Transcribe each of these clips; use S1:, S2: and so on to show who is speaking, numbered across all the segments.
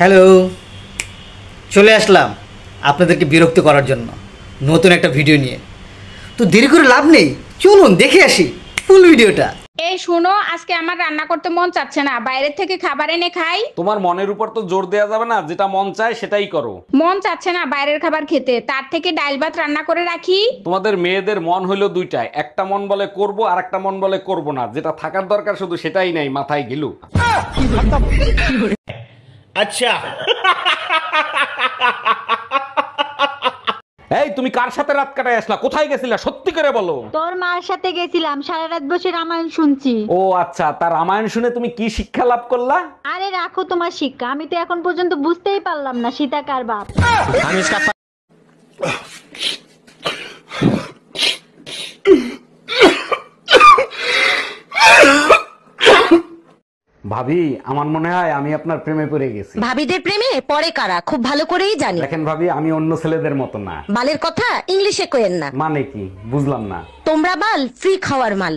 S1: Hello, চলে আসলাম আপনাদেরকে বিরক্ত করার জন্য নতুন একটা ভিডিও নিয়ে। তো দেরি করে লাভ নেই, চলুন দেখে আসি ফুল ভিডিওটা।
S2: এই শুনো, আজকে আমার রান্না করতে মন চাচ্ছে না, বাইরে থেকে খাবার এনে খাই।
S3: তোমার মনের উপর তো জোর দেয়া যাবে না, যেটা মন চায় সেটাই করো।
S2: মন চাচ্ছে না বাইরের খাবার খেতে, তার থেকে ডাল ভাত রান্না করে রাখি।
S3: তোমাদের মেয়েদের মন হইলো দুইটাই, একটা মন বলে করব আর একটা মন বলে করব না। যেটা থাকার দরকার শুধু সেটাই নাই, মাথায় গিলু।
S4: अच्छा
S3: এই তুমি কার সাথে রাত কাটায় আসলা? কোথায় গেছিলা সত্যি করে বলো।
S5: তোর মার সাথে গেছিলাম, সারা রাত বসে রামায়ণ শুনছি।
S3: ও আচ্ছা, তার রামায়ণ শুনে তুমি কি শিক্ষা লাভ করলা?
S5: আরে রাখো তোমার শিক্ষা, আমি তো এখন পর্যন্ত বুঝতেই পারলাম না সীতা কার বাপ।
S3: ভাবি, আমার মনে হয় আমি আপনার প্রেমে পড়ে গেছি।
S6: ভাবিদের প্রেমে পরে কারা খুব ভালো করেই জানি।
S3: দেখেন ভাবি, আমি অন্য ছেলেদের মতো না।
S6: বালের কথা ইংলিশে কইেন না।
S3: মানে কি বুঝলাম না।
S6: তোমরা বাল ফ্রি খাওয়ার মাল।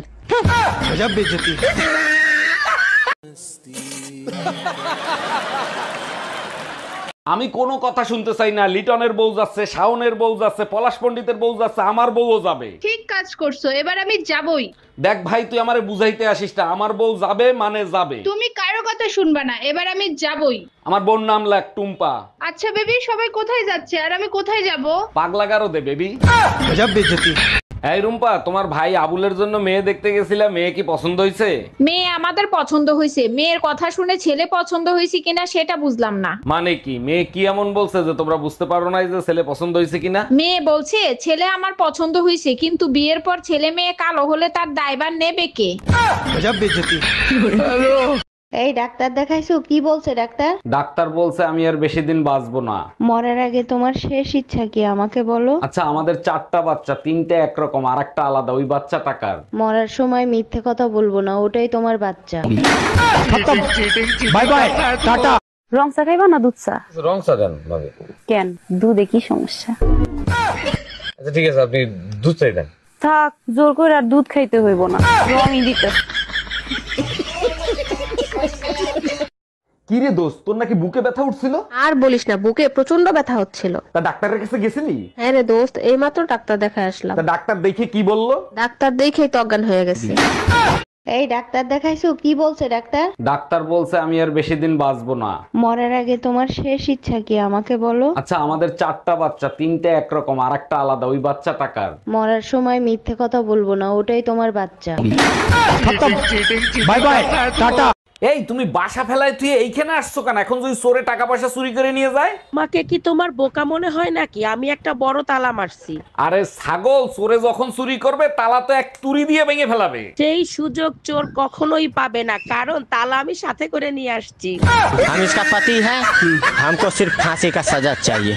S3: আমি কোনো কথা শুনতে চাই না। লিটনের বউ যাচ্ছে, শাওনের বউ যাচ্ছে, পলাশ পণ্ডিতের বউ যাচ্ছে, আমার বউও যাবে।
S2: ঠিক কাজ করছো, এবার আমি যাবই।
S3: দেখ ভাই, তুই আমারে বুঝাইতে আসিস না। আমার বউ যাবে মানে যাবে।
S2: তুমি কারো কথা শুনবা না, এবার আমি যাবই।
S3: আমার বোন নাম লাগ টুম্পা।
S2: আচ্ছা বেবি, সবাই কোথায় যাচ্ছে আর আমি কোথায় যাব?
S3: পাগলা গারো দে বেবি। এই রুম্পা, তোমার ভাই আবুলের জন্য মেয়ে দেখতে গেছিলা, মেয়ে কি পছন্দ হয়েছে?
S2: মেয়ে আমাদের পছন্দ হয়েছে, মেয়ের কথা শুনে ছেলে পছন্দ হয়েছে কিনা সেটা বুঝলাম না।
S3: মানে কি, মেয়ে কি এমন বলছে যে তোমরা বুঝতে পারো না যে ছেলে পছন্দ হয়েছে কিনা?
S2: মেয়ে বলছে ছেলে আমার পছন্দ হয়েছে, কিন্তু বিয়ের পর ছেলে মেয়ে কালো হলে তার দায়ভার নেবে কে?
S5: এই ডাক্তার দেখাইছো? কি বলছে ডাক্তার?
S3: ডাক্তার বলছে আমি আর বেশি দিন বাঁচবো না।
S5: মরার আগে তোমার শেষ ইচ্ছা কি আমাকে বলো?
S3: আচ্ছা, আমাদের 4টা বাচ্চা, 3টে একরকম আর একটা আলাদা। ওই বাচ্চা টাকার।
S5: মরার সময় মিথ্যে কথা বলবো না, ওটাই তোমার বাচ্চা।
S3: Bye bye, tata.
S7: রং চা খাইবা না দুধ চা?
S3: রং চা দেন ভাবি।
S7: কেন, দুধে কি সমস্যা?
S3: আচ্ছা ঠিক আছে, আপনি দুধ চাই দেন।
S7: থাক, জোর করে আর দুধ খাইতে হইব না, রঙই দিতে।
S3: কি রে দোস্ত, তোর নাকি বুকে ব্যথা উঠছিল?
S8: আর বলিস না, বুকে প্রচন্ড ব্যথা হচ্ছিল।
S3: তা ডাক্তারের কাছে গেছিলি?
S8: হ্যাঁ রে দোস্ত, এইমাত্র ডাক্তার দেখায় আসলাম।
S3: তা ডাক্তার দেখে কি বললো?
S8: ডাক্তার দেখেই তো অজ্ঞান হয়ে গেছে।
S5: এই ডাক্তার দেখাইছো? কি বলছে ডাক্তার?
S3: ডাক্তার বলছে আমি আর বেশি দিন বাঁচবো না।
S5: মরার আগে তোমার শেষ ইচ্ছা কি আমাকে বলো?
S3: আচ্ছা, আমাদের 4টা বাচ্চা, 3টে একরকম আর একটা আলাদা। ওই বাচ্চা টাকার।
S5: মরার সময় মিথ্যে কথা বলবো না, ওটাই তোমার বাচ্চা।
S3: Bye bye, tata. এই তুমি বাসা ফেলায় তুই এইখানে আসছো কেন? এখন যদি চোরে টাকা পয়সা চুরি করে নিয়ে যায়?
S9: মাকে কি তোমার বোকা মনে হয় নাকি? আমি একটা বড় তালা মারছি।
S3: আরে ছাগল, চোরে যখন চুরি করবে তালা তো এক তুড়ি দিয়ে ভেঙে ফেলাবে।
S9: সেই সুযোগ চোর কখনোই পাবে না, কারণ তালা আমি সাথে করে নিয়ে আসছি।
S4: हम इसका पति है, हमको सिर्फ फांसी का सजा चाहिए।